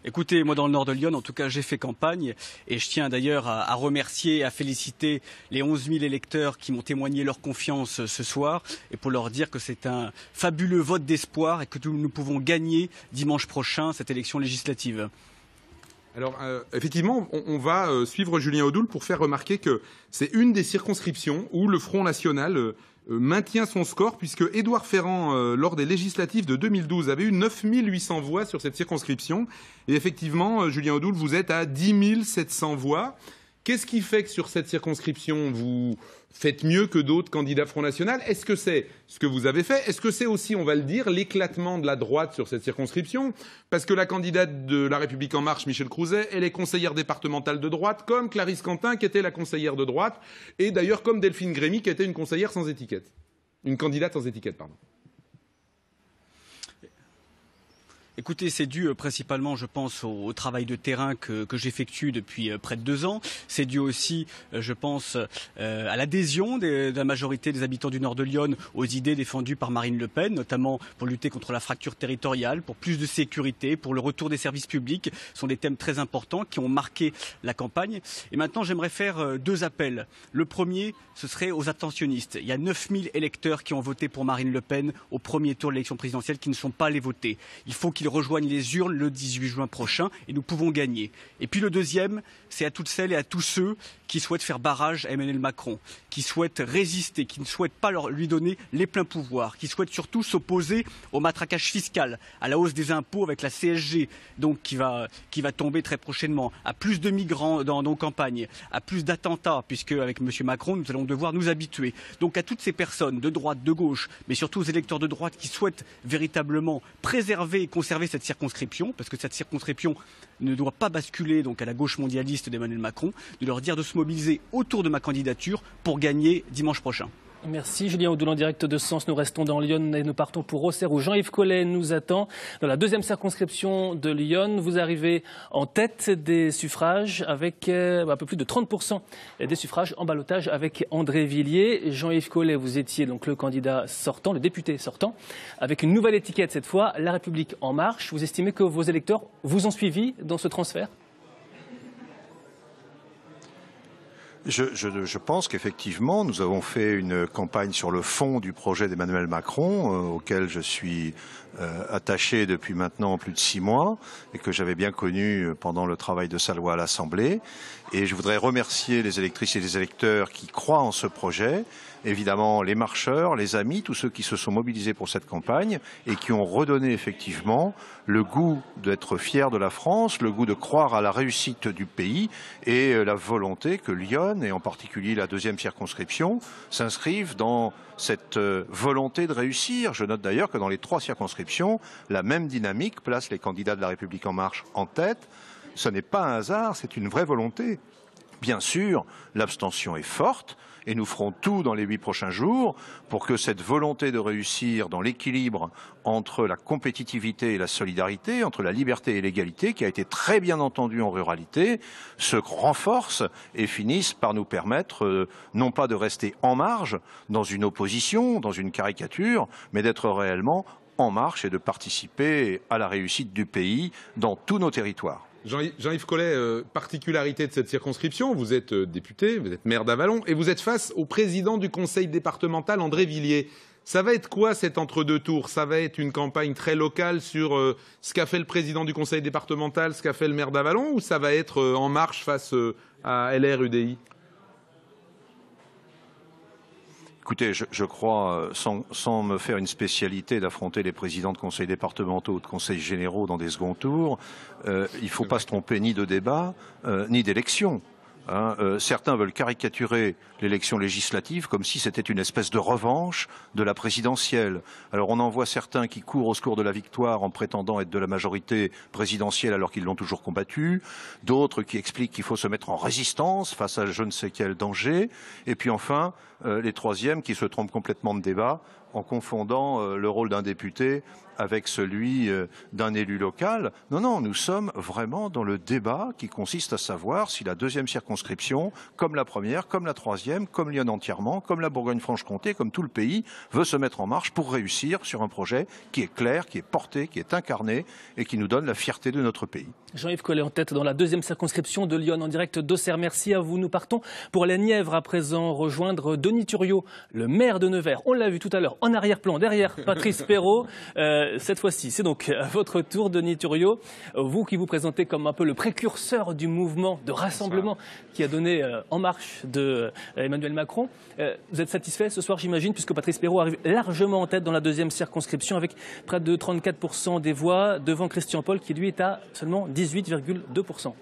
Écoutez, moi dans le nord de Lyon, en tout cas, j'ai fait campagne et je tiens d'ailleurs à remercier et à féliciter les 11 000 électeurs qui m'ont témoigné leur confiance ce soir et pour leur dire que c'est un fabuleux vote d'espoir et que nous pouvons gagner dimanche prochain cette élection législative. Alors, effectivement, on va suivre Julien Audoul pour faire remarquer que c'est une des circonscriptions où le Front National maintient son score, puisque Édouard Ferrand, lors des législatives de 2012, avait eu 9 800 voix sur cette circonscription. Et effectivement, Julien Audoul, vous êtes à 10 700 voix. Qu'est-ce qui fait que sur cette circonscription, vous faites mieux que d'autres candidats Front National? Est-ce que c'est ce que vous avez fait? Est-ce que c'est aussi, on va le dire, l'éclatement de la droite sur cette circonscription? Parce que la candidate de La République En Marche, Michel Crouzet, elle est conseillère départementale de droite, comme Clarisse Quentin, qui était la conseillère de droite, et d'ailleurs comme Delphine Grémy, qui était une conseillère sans étiquette. Une candidate sans étiquette, pardon. Écoutez, c'est dû principalement, je pense, au travail de terrain que j'effectue depuis près de 2 ans. C'est dû aussi, je pense, à l'adhésion de la majorité des habitants du nord de Lyon aux idées défendues par Marine Le Pen, notamment pour lutter contre la fracture territoriale, pour plus de sécurité, pour le retour des services publics. Ce sont des thèmes très importants qui ont marqué la campagne. Et maintenant, j'aimerais faire 2 appels. Le premier, ce serait aux abstentionnistes. Il y a 9 000 électeurs qui ont voté pour Marine Le Pen au premier tour de l'élection présidentielle qui ne sont pas allés voter. Il faut qu'ils rejoignent les urnes le 18 juin prochain et nous pouvons gagner. Et puis le deuxième, c'est à toutes celles et à tous ceux qui souhaitent faire barrage à Emmanuel Macron, qui souhaitent résister, qui ne souhaitent pas lui donner les pleins pouvoirs, qui souhaitent surtout s'opposer au matraquage fiscal, à la hausse des impôts avec la CSG, donc qui va tomber très prochainement, à plus de migrants dans nos campagnes, à plus d'attentats, puisque avec M. Macron, nous allons devoir nous habituer. Donc à toutes ces personnes de droite, de gauche, mais surtout aux électeurs de droite qui souhaitent véritablement préserver et conserver cette circonscription, parce que cette circonscription ne doit pas basculer donc à la gauche mondialiste d'Emmanuel Macron, de leur dire de se mobiliser autour de ma candidature pour gagner dimanche prochain. Merci Julien Audoul en direct de Sens. Nous restons dans Lyon et nous partons pour Auxerre où Jean-Yves Collet nous attend. Dans la 2e circonscription de Lyon, vous arrivez en tête des suffrages avec un peu plus de 30% des suffrages en ballotage avec André Villiers. Jean-Yves Collet, vous étiez donc le candidat sortant, le député sortant, avec une nouvelle étiquette cette fois, La République En Marche. Vous estimez que vos électeurs vous ont suivi dans ce transfert ? Je pense qu'effectivement, nous avons fait une campagne sur le fond du projet d'Emmanuel Macron, auquel je suis attaché depuis maintenant plus de 6 mois et que j'avais bien connu pendant le travail de sa loi à l'Assemblée. Et je voudrais remercier les électrices et les électeurs qui croient en ce projet, évidemment les marcheurs, les amis, tous ceux qui se sont mobilisés pour cette campagne et qui ont redonné effectivement le goût d'être fiers de la France, le goût de croire à la réussite du pays et la volonté que Lyon, et en particulier la 2e circonscription, s'inscrivent dans cette volonté de réussir. Je note d'ailleurs que dans les 3 circonscriptions, la même dynamique place les candidats de La République En Marche en tête. Ce n'est pas un hasard, c'est une vraie volonté. Bien sûr, l'abstention est forte et nous ferons tout dans les 8 prochains jours pour que cette volonté de réussir dans l'équilibre entre la compétitivité et la solidarité, entre la liberté et l'égalité, qui a été très bien entendue en ruralité, se renforce et finisse par nous permettre non pas de rester en marge, dans une opposition, dans une caricature, mais d'être réellement en marche et de participer à la réussite du pays dans tous nos territoires. Jean-Yves Collet, particularité de cette circonscription, vous êtes député, vous êtes maire d'Avallon et vous êtes face au président du conseil départemental, André Villiers. Ça va être quoi cet entre-deux tours? Ça va être une campagne très locale sur ce qu'a fait le président du conseil départemental, ce qu'a fait le maire d'Avallon, ou ça va être en marche face à LR-UDI? Écoutez, je crois, sans me faire une spécialité d'affronter les présidents de conseils départementaux ou de conseils généraux dans des seconds tours, il ne faut pas se tromper ni de débat, ni d'élection. Certains veulent caricaturer l'élection législative comme si c'était une espèce de revanche de la présidentielle. Alors on en voit certains qui courent au secours de la victoire en prétendant être de la majorité présidentielle alors qu'ils l'ont toujours combattue, d'autres qui expliquent qu'il faut se mettre en résistance face à je ne sais quel danger, et puis enfin les troisièmes qui se trompent complètement de débat en confondant le rôle d'un député avec celui d'un élu local. Non, non, nous sommes vraiment dans le débat qui consiste à savoir si la deuxième circonscription, comme la première, comme la troisième, comme Lyon entièrement, comme la Bourgogne-Franche-Comté, comme tout le pays, veut se mettre en marche pour réussir sur un projet qui est clair, qui est porté, qui est incarné et qui nous donne la fierté de notre pays. Jean-Yves Collet en tête dans la deuxième circonscription de Lyon en direct d'Auxerre. Merci à vous. Nous partons pour la Nièvre à présent rejoindre Denis Thuriot, le maire de Nevers. On l'a vu tout à l'heure en arrière-plan derrière Patrice Perrault. Cette fois-ci, c'est donc à votre tour, Denis Thuriot. Vous qui vous présentez comme un peu le précurseur du mouvement de rassemblement qui a donné En Marche de Emmanuel Macron. Vous êtes satisfait ce soir, j'imagine, puisque Patrice Perrault arrive largement en tête dans la deuxième circonscription avec près de 34% des voix devant Christian Paul qui lui est à seulement 18,2%.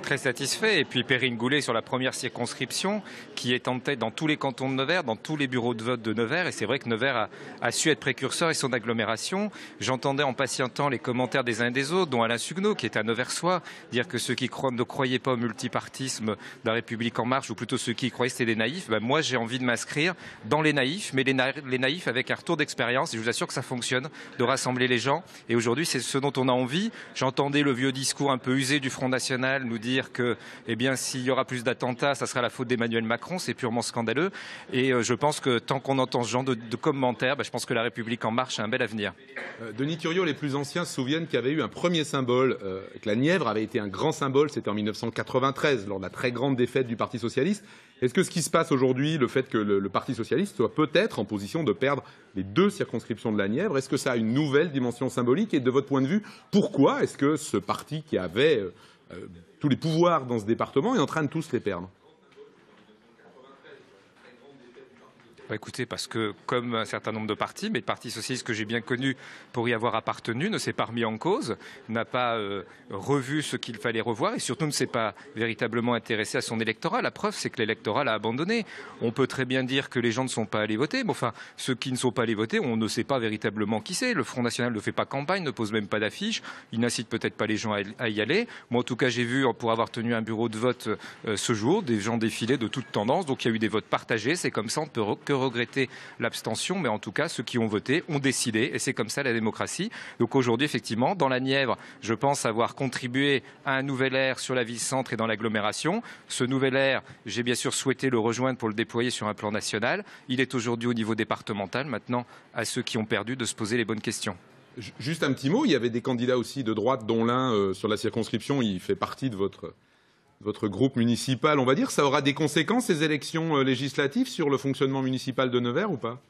Très satisfait. Et puis Perrine Goulet sur la première circonscription qui est en tête dans tous les cantons de Nevers, dans tous les bureaux de vote de Nevers. Et c'est vrai que Nevers a su être précurseur et son agglomération. J'entendais en patientant les commentaires des uns et des autres, dont Alain Suguenot, qui est un Neversois, dire que ceux qui ne croyaient pas au multipartisme de la République En Marche, ou plutôt ceux qui y croyaient, c'était des naïfs. Ben, moi, j'ai envie de m'inscrire dans les naïfs, mais les naïfs avec un retour d'expérience. Et je vous assure que ça fonctionne, de rassembler les gens. Et aujourd'hui, c'est ce dont on a envie. J'entendais le vieux discours un peu usé du Front National nous dire que, eh bien, s'il y aura plus d'attentats, ça sera la faute d'Emmanuel Macron. C'est purement scandaleux. Et je pense que tant qu'on entend ce genre de commentaires, je pense que la République En Marche a un bel avenir. Denis Thuriot, les plus anciens se souviennent qu'il y avait eu un premier symbole, que la Nièvre avait été un grand symbole, c'était en 1993, lors de la très grande défaite du Parti Socialiste. Est-ce que ce qui se passe aujourd'hui, le fait que le Parti Socialiste soit peut-être en position de perdre les deux circonscriptions de la Nièvre, est-ce que ça a une nouvelle dimension symbolique? Et de votre point de vue, pourquoi est-ce que ce parti qui avait tous les pouvoirs dans ce département est en train de tous les perdre? Écoutez, parce que comme un certain nombre de partis, mais le Parti socialiste que j'ai bien connu pour y avoir appartenu ne s'est pas remis en cause, n'a pas revu ce qu'il fallait revoir et surtout ne s'est pas véritablement intéressé à son électorat. La preuve, c'est que l'électorat l'a abandonné. On peut très bien dire que les gens ne sont pas allés voter, mais enfin, ceux qui ne sont pas allés voter, on ne sait pas véritablement qui c'est. Le Front National ne fait pas campagne, ne pose même pas d'affiche, il n'incite peut-être pas les gens à y aller. Moi, en tout cas, j'ai vu, pour avoir tenu un bureau de vote ce jour, des gens défiler de toutes tendances, donc il y a eu des votes partagés, c'est comme ça, on ne peut que regretter l'abstention, mais en tout cas, ceux qui ont voté ont décidé, et c'est comme ça la démocratie. Donc aujourd'hui, effectivement, dans la Nièvre, je pense avoir contribué à un nouvel air sur la ville-centre et dans l'agglomération. Ce nouvel air, j'ai bien sûr souhaité le rejoindre pour le déployer sur un plan national. Il est aujourd'hui au niveau départemental. Maintenant, à ceux qui ont perdu de se poser les bonnes questions. Juste un petit mot, il y avait des candidats aussi de droite, dont l'un sur la circonscription, il fait partie de votre groupe municipal, on va dire. Ça aura des conséquences, ces élections législatives, sur le fonctionnement municipal de Nevers ou pas?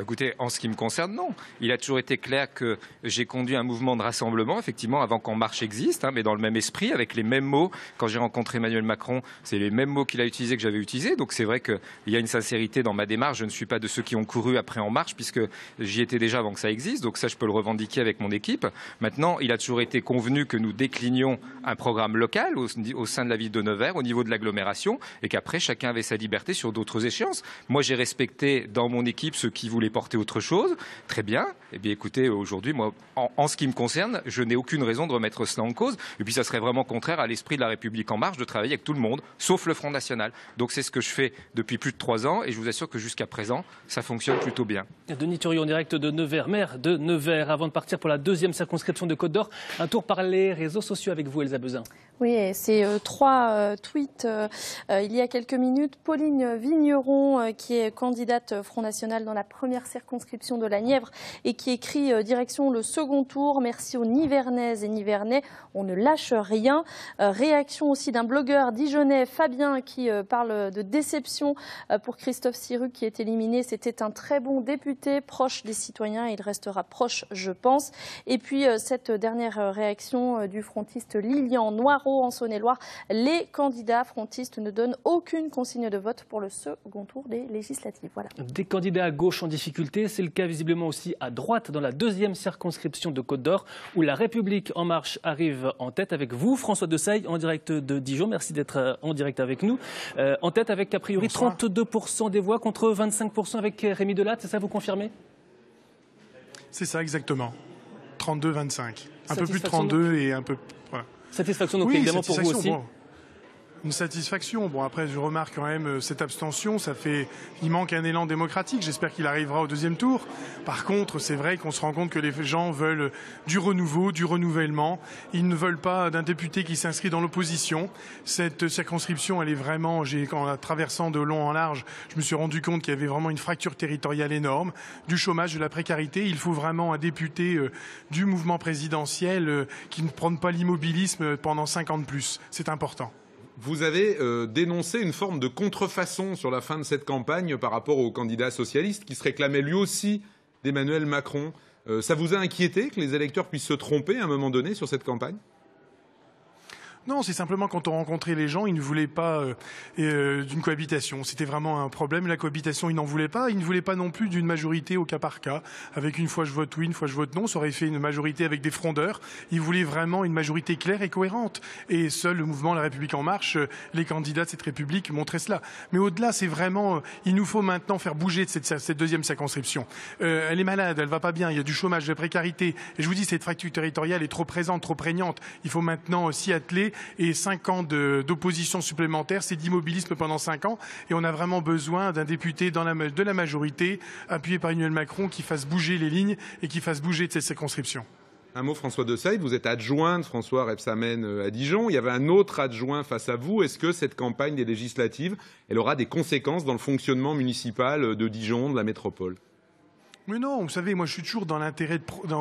Écoutez, en ce qui me concerne, non. Il a toujours été clair que j'ai conduit un mouvement de rassemblement, effectivement, avant qu'En Marche existe, mais dans le même esprit, avec les mêmes mots. Quand j'ai rencontré Emmanuel Macron, c'est les mêmes mots qu'il a utilisés que j'avais utilisés. Donc c'est vrai qu'il y a une sincérité dans ma démarche. Je ne suis pas de ceux qui ont couru après En Marche, puisque j'y étais déjà avant que ça existe. Donc ça, je peux le revendiquer avec mon équipe. Maintenant, il a toujours été convenu que nous déclinions un programme local au sein de la ville de Nevers, au niveau de l'agglomération, et qu'après, chacun avait sa liberté sur d'autres échéances. Moi, j'ai respecté dans mon équipe ceux qui voulaient porter autre chose, très bien. Eh bien, écoutez, aujourd'hui, moi, en ce qui me concerne, je n'ai aucune raison de remettre cela en cause. Et puis, ça serait vraiment contraire à l'esprit de la République En Marche de travailler avec tout le monde, sauf le Front National. Donc, c'est ce que je fais depuis plus de 3 ans, et je vous assure que jusqu'à présent, ça fonctionne plutôt bien. Denis Thuriot en direct de Nevers, maire de Nevers. Avant de partir pour la deuxième circonscription de Côte d'Or, un tour par les réseaux sociaux avec vous, Elsa Bezin. Oui, et c'est 3 tweets il y a quelques minutes. Pauline Vigneron, qui est candidate Front National dans la première circonscription de la Nièvre et qui écrit direction le second tour. Merci aux Nivernaises et Nivernais, on ne lâche rien. Réaction aussi d'un blogueur dijonnais, Fabien, qui parle de déception pour Christophe Sirugue qui est éliminé. C'était un très bon député, proche des citoyens, et il restera proche, je pense. Et puis cette dernière réaction du frontiste Lilian Noireau en Saône-et-Loire. Les candidats frontistes ne donnent aucune consigne de vote pour le second tour des législatives. Voilà. Des candidats à gauche en difficulté, c'est le cas visiblement aussi à droite dans la deuxième circonscription de Côte-d'Or où La République En Marche arrive en tête avec vous, François Desailles, en direct de Dijon. Merci d'être en direct avec nous. En tête avec a priori 32% des voix contre 25% avec Rémi Delatte, c'est ça, vous confirmez? C'est ça exactement. 32-25. Un peu plus de 32 et un peu... Voilà. Satisfaction donc oui, évidemment pour vous aussi. Bon. Une satisfaction. Bon, après, je remarque quand même cette abstention. Il manque un élan démocratique. J'espère qu'il arrivera au deuxième tour. Par contre, c'est vrai qu'on se rend compte que les gens veulent du renouveau, du renouvellement. Ils ne veulent pas d'un député qui s'inscrit dans l'opposition. Cette circonscription, elle est vraiment, en la traversant de long en large, je me suis rendu compte qu'il y avait vraiment une fracture territoriale énorme, du chômage, de la précarité. Il faut vraiment un député du mouvement présidentiel qui ne prône pas l'immobilisme pendant 5 ans de plus. C'est important. Vous avez dénoncé une forme de contrefaçon sur la fin de cette campagne par rapport au candidat socialiste qui se réclamait lui aussi d'Emmanuel Macron. Ça vous a inquiété que les électeurs puissent se tromper à un moment donné sur cette campagne ? Non, c'est simplement quand on rencontrait les gens, ils ne voulaient pas d'une cohabitation. C'était vraiment un problème. La cohabitation, ils n'en voulaient pas. Ils ne voulaient pas non plus d'une majorité au cas par cas, avec une fois je vote oui, une fois je vote non. Ça aurait fait une majorité avec des frondeurs. Ils voulaient vraiment une majorité claire et cohérente. Et seul le mouvement La République En Marche, les candidats de cette République montraient cela. Mais au-delà, c'est vraiment... il nous faut maintenant faire bouger de cette deuxième circonscription. Elle est malade, elle va pas bien, il y a du chômage, de la précarité. Et je vous dis, cette fracture territoriale est trop présente, trop prégnante. Il faut maintenant s'y atteler. Et 5 ans d'opposition supplémentaire, c'est d'immobilisme pendant 5 ans. Et on a vraiment besoin d'un député de la majorité, appuyé par Emmanuel Macron, qui fasse bouger les lignes et qui fasse bouger de cette circonscription. Un mot, François Desailles, vous êtes adjoint de François Rebsamen à Dijon. Il y avait un autre adjoint face à vous. Est-ce que cette campagne des législatives, elle aura des conséquences dans le fonctionnement municipal de Dijon, de la métropole ? Mais non, vous savez, moi je suis toujours dans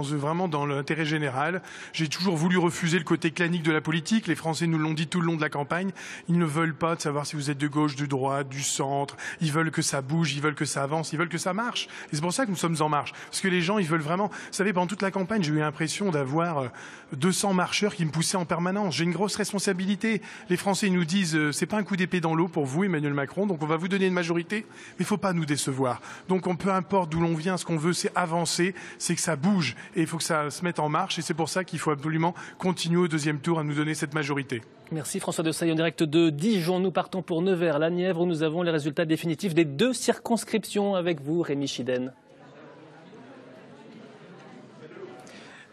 vraiment dans l'intérêt général. J'ai toujours voulu refuser le côté clanique de la politique. Les Français nous l'ont dit tout le long de la campagne. Ils ne veulent pas de savoir si vous êtes de gauche, de droite, du centre. Ils veulent que ça bouge, ils veulent que ça avance, ils veulent que ça marche. Et c'est pour ça que nous sommes en marche. Parce que les gens, ils veulent vraiment... Vous savez, pendant toute la campagne, j'ai eu l'impression d'avoir 200 marcheurs qui me poussaient en permanence. J'ai une grosse responsabilité. Les Français nous disent, c'est pas un coup d'épée dans l'eau pour vous, Emmanuel Macron, donc on va vous donner une majorité, mais il faut pas nous décevoir. Donc peu importe d'où l'on vient, ce qu'on veut, c'est avancer, c'est que ça bouge et il faut que ça se mette en marche et c'est pour ça qu'il faut absolument continuer au deuxième tour à nous donner cette majorité. Merci François Desailles en direct de Dijon. Nous partons pour Nevers, la Nièvre où nous avons les résultats définitifs des 2 circonscriptions avec vous, Rémi Chiden.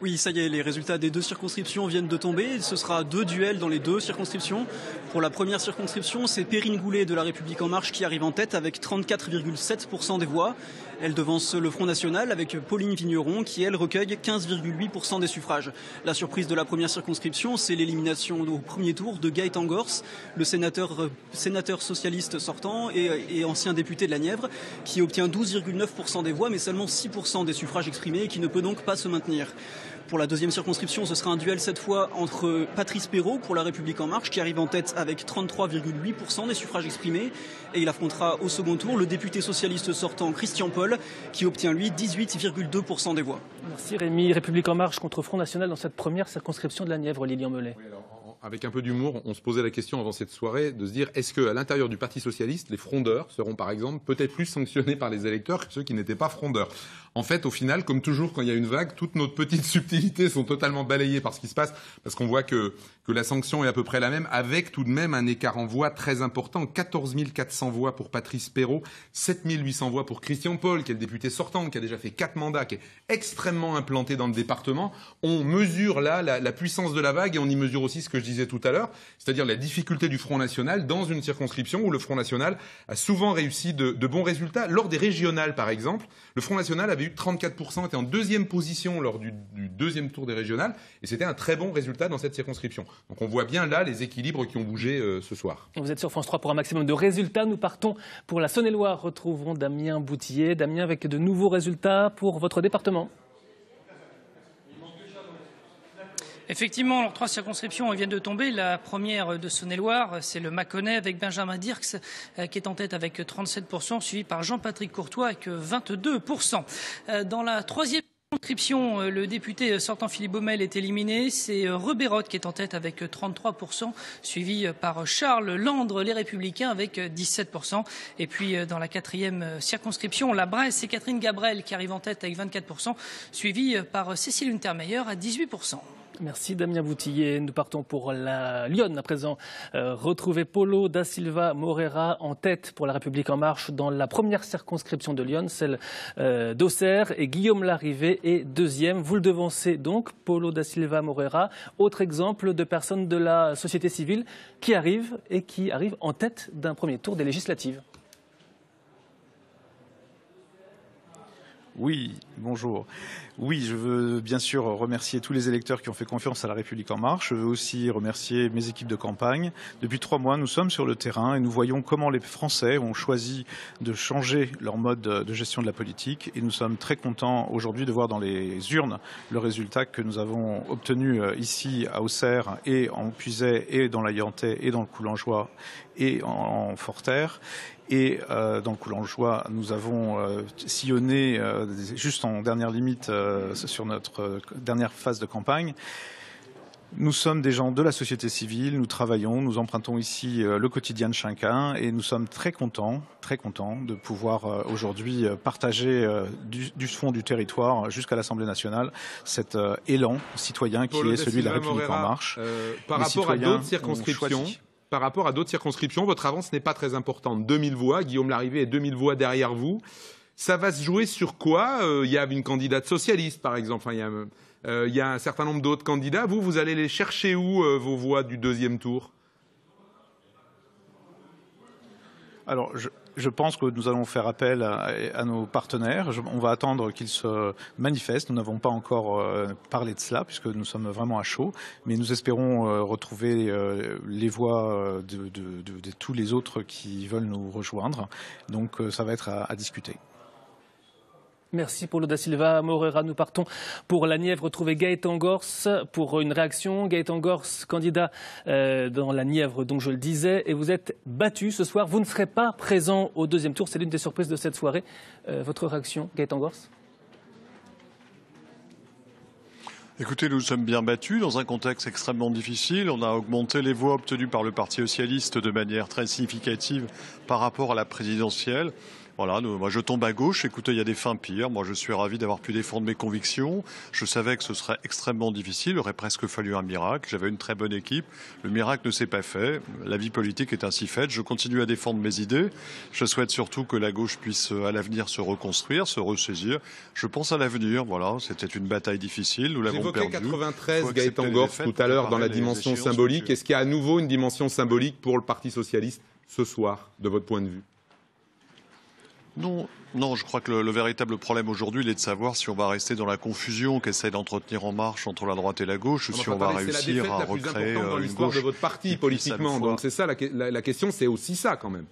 Oui, ça y est, les résultats des 2 circonscriptions viennent de tomber. Ce sera 2 duels dans les 2 circonscriptions. Pour la première circonscription, c'est Perrine Goulet de La République En Marche qui arrive en tête avec 34,7% des voix. Elle devance le Front National avec Pauline Vigneron qui, elle, recueille 15,8% des suffrages. La surprise de la première circonscription, c'est l'élimination au premier tour de Gaëtan Gors, le sénateur socialiste sortant et ancien député de la Nièvre, qui obtient 12,9% des voix mais seulement 6% des suffrages exprimés et qui ne peut donc pas se maintenir. Pour la deuxième circonscription, ce sera un duel cette fois entre Patrice Perrault pour La République En Marche qui arrive en tête avec 33,8% des suffrages exprimés et il affrontera au second tour le député socialiste sortant Christian Paul qui obtient lui 18,2% des voix. Merci Rémi. République En Marche contre Front National dans cette première circonscription de la Nièvre, Lilian Mellet. Oui, alors, avec un peu d'humour, on se posait la question avant cette soirée de se dire est-ce qu'à l'intérieur du Parti socialiste, les frondeurs seront par exemple peut-être plus sanctionnés par les électeurs que ceux qui n'étaient pas frondeurs. En fait, au final, comme toujours, quand il y a une vague, toutes nos petites subtilités sont totalement balayées par ce qui se passe, parce qu'on voit que la sanction est à peu près la même, avec tout de même un écart en voix très important. 14 400 voix pour Patrice Perrault, 7 800 voix pour Christian Paul, qui est le député sortant, qui a déjà fait 4 mandats, qui est extrêmement implanté dans le département. On mesure là la puissance de la vague et on y mesure aussi ce que je disais tout à l'heure, c'est-à-dire la difficulté du Front National dans une circonscription où le Front National a souvent réussi de bons résultats. Lors des régionales, par exemple, le Front National avait eu 34%, était en deuxième position lors du deuxième tour des régionales, et c'était un très bon résultat dans cette circonscription. Donc on voit bien là les équilibres qui ont bougé ce soir. Vous êtes sur France 3 pour un maximum de résultats. Nous partons pour la Saône-et-Loire. Retrouvons Damien Boutillier. Damien, avec de nouveaux résultats pour votre département. Effectivement, alors 3 circonscriptions viennent de tomber. La première de Saône-et-Loire, c'est le Mâconnais avec Benjamin Dirks qui est en tête avec 37%, suivi par Jean-Patrick Courtois avec 22%. Dans la troisième circonscription, le député sortant Philippe Baumel est éliminé. C'est Rebeyrotte qui est en tête avec 33%, suivi par Charles Landre, les Républicains, avec 17%. Et puis dans la quatrième circonscription, la Bresse, c'est Catherine Gabrel qui arrive en tête avec 24%, suivi par Cécile Untermeyer à 18%. Merci Damien Boutillier. Nous partons pour la Lyon à présent. Retrouver Paulo da Silva Moreira en tête pour La République En Marche dans la première circonscription de Lyon, celle d'Auxerre, et Guillaume Larrivé est deuxième. Vous le devancez donc, Paulo da Silva Moreira. Autre exemple de personnes de la société civile qui arrivent en tête d'un premier tour des législatives. Oui, bonjour. Oui, je veux bien sûr remercier tous les électeurs qui ont fait confiance à La République En Marche. Je veux aussi remercier mes équipes de campagne. Depuis 3 mois, nous sommes sur le terrain et nous voyons comment les Français ont choisi de changer leur mode de gestion de la politique. Et nous sommes très contents aujourd'hui de voir dans les urnes le résultat que nous avons obtenu ici à Auxerre et en Puisaye et dans l'Ayentais et dans le Coulangeois et en Forterre. Et dans le Coulangeois, nous avons sillonné juste en dernière limite sur notre dernière phase de campagne. Nous sommes des gens de la société civile, nous travaillons, nous empruntons ici le quotidien de chacun et nous sommes très contents de pouvoir aujourd'hui partager du fond du territoire jusqu'à l'Assemblée nationale cet élan citoyen qui est celui de La République En Marche. Par rapport à d'autres circonscriptions, votre avance n'est pas très importante. 2000 voix, Guillaume Larrivé est 2000 voix derrière vous. Ça va se jouer sur quoi? Il y a une candidate socialiste, par exemple. Enfin, il y a un certain nombre d'autres candidats. Vous allez les chercher où, vos voix du deuxième tour? Alors, je pense que nous allons faire appel à nos partenaires. On va attendre qu'ils se manifestent. Nous n'avons pas encore parlé de cela puisque nous sommes vraiment à chaud. Mais nous espérons retrouver les voix de tous les autres qui veulent nous rejoindre. Donc ça va être à discuter. Merci Paulo da Silva Moreira. Nous partons pour la Nièvre. Retrouver Gaëtan Gors pour une réaction. Gaëtan Gors, candidat dans la Nièvre, donc je le disais, et vous êtes battu ce soir. Vous ne serez pas présent au deuxième tour. C'est l'une des surprises de cette soirée. Votre réaction, Gaëtan Gors? Écoutez, nous sommes bien battus dans un contexte extrêmement difficile. On a augmenté les voix obtenues par le Parti socialiste de manière très significative par rapport à la présidentielle. Voilà, moi je tombe à gauche. Écoutez, il y a des fins pires. Moi je suis ravi d'avoir pu défendre mes convictions. Je savais que ce serait extrêmement difficile. Il aurait presque fallu un miracle. J'avais une très bonne équipe. Le miracle ne s'est pas fait. La vie politique est ainsi faite. Je continue à défendre mes idées. Je souhaite surtout que la gauche puisse à l'avenir se reconstruire, se ressaisir. Je pense à l'avenir. Voilà, c'était une bataille difficile. Nous l'avons perdue. 93, Gaëtan Gors, tout à l'heure dans la dimension symbolique. Est-ce qu'il y a à nouveau une dimension symbolique pour le Parti socialiste ce soir, de votre point de vue? Non, je crois que le véritable problème aujourd'hui, il est de savoir si on va rester dans la confusion qu'essaie d'entretenir En Marche entre la droite et la gauche, ou si on va réussir à recréer dans l'histoire de votre parti politiquement. Donc c'est ça la question, c'est aussi ça quand même.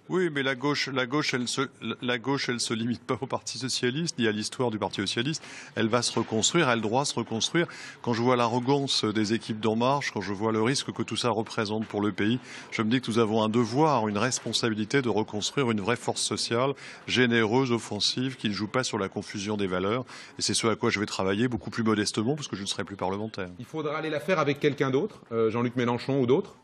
Oui, mais la gauche, elle se limite pas au Parti socialiste ni à l'histoire du Parti socialiste. Elle va se reconstruire, elle doit se reconstruire. Quand je vois l'arrogance des équipes d'En Marche, quand je vois le risque que tout ça représente pour le pays, je me dis que nous avons un devoir, une responsabilité de reconstruire une vraie force sociale, généreuse, offensive, qui ne joue pas sur la confusion des valeurs. Et c'est ce à quoi je vais travailler beaucoup plus modestement, parce que je ne serai plus parlementaire. Il faudra aller la faire avec quelqu'un d'autre, Jean-Luc Mélenchon ou d'autres?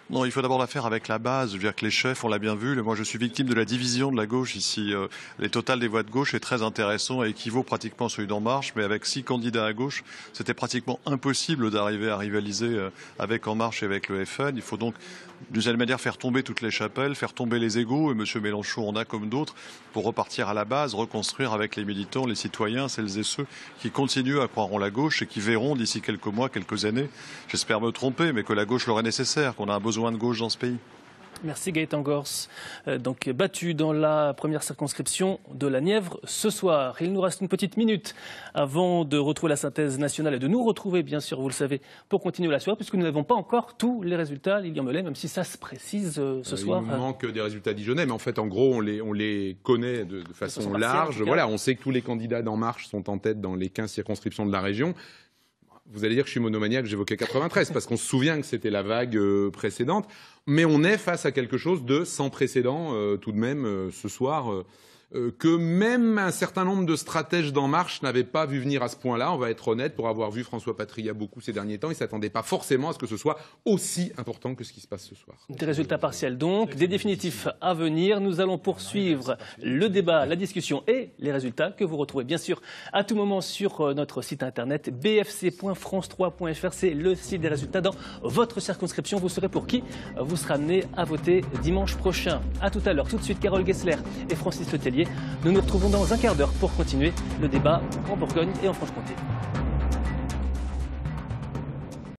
Non, il faut d'abord la faire avec la base. Je veux dire que les chefs, on l'a bien vu. Moi, je suis victime de la division de la gauche ici. Les totales des voix de gauche est très intéressant et équivaut pratiquement à celui d'En Marche. Mais avec 6 candidats à gauche, c'était pratiquement impossible d'arriver à rivaliser avec En Marche et avec le FN. Il faut donc, d'une certaine manière, faire tomber toutes les chapelles, faire tomber les égos. Et M. Mélenchon en a comme d'autres pour repartir à la base, reconstruire avec les militants, les citoyens, celles et ceux qui continuent à croire en la gauche et qui verront d'ici quelques mois, quelques années, j'espère me tromper, mais que la gauche leur est nécessaire, qu'on a un besoin de gauche dans ce pays. Merci Gaëtan Gors. Donc battu dans la première circonscription de la Nièvre ce soir. Il nous reste une petite minute avant de retrouver la synthèse nationale et de nous retrouver, bien sûr, vous le savez, pour continuer la soirée, puisque nous n'avons pas encore tous les résultats, Lilian Melet, même si ça se précise ce soir. Il nous manque des résultats dijonnais, mais en fait, en gros, on les connaît de façon large. Voilà, on sait que tous les candidats d'En Marche sont en tête dans les 15 circonscriptions de la région. Vous allez dire que je suis monomaniaque, j'évoquais 93, parce qu'on se souvient que c'était la vague précédente. Mais on est face à quelque chose de sans précédent, tout de même, ce soir, que même un certain nombre de stratèges d'En Marche n'avaient pas vu venir à ce point-là. On va être honnête, pour avoir vu François Patria beaucoup ces derniers temps, ils ne s'attendaient pas forcément à ce que ce soit aussi important que ce qui se passe ce soir. Des résultats partiels donc, des définitifs à venir. Nous allons poursuivre le débat, la discussion et les résultats que vous retrouvez bien sûr à tout moment sur notre site internet bfc.france3.fr. C'est le site des résultats dans votre circonscription. Vous saurez pour qui vous serez amené à voter dimanche prochain. À tout à l'heure. Tout de suite, Carole Gessler et Francis Letellier. Nous nous retrouvons dans un quart d'heure pour continuer le débat en Bourgogne et en Franche-Comté.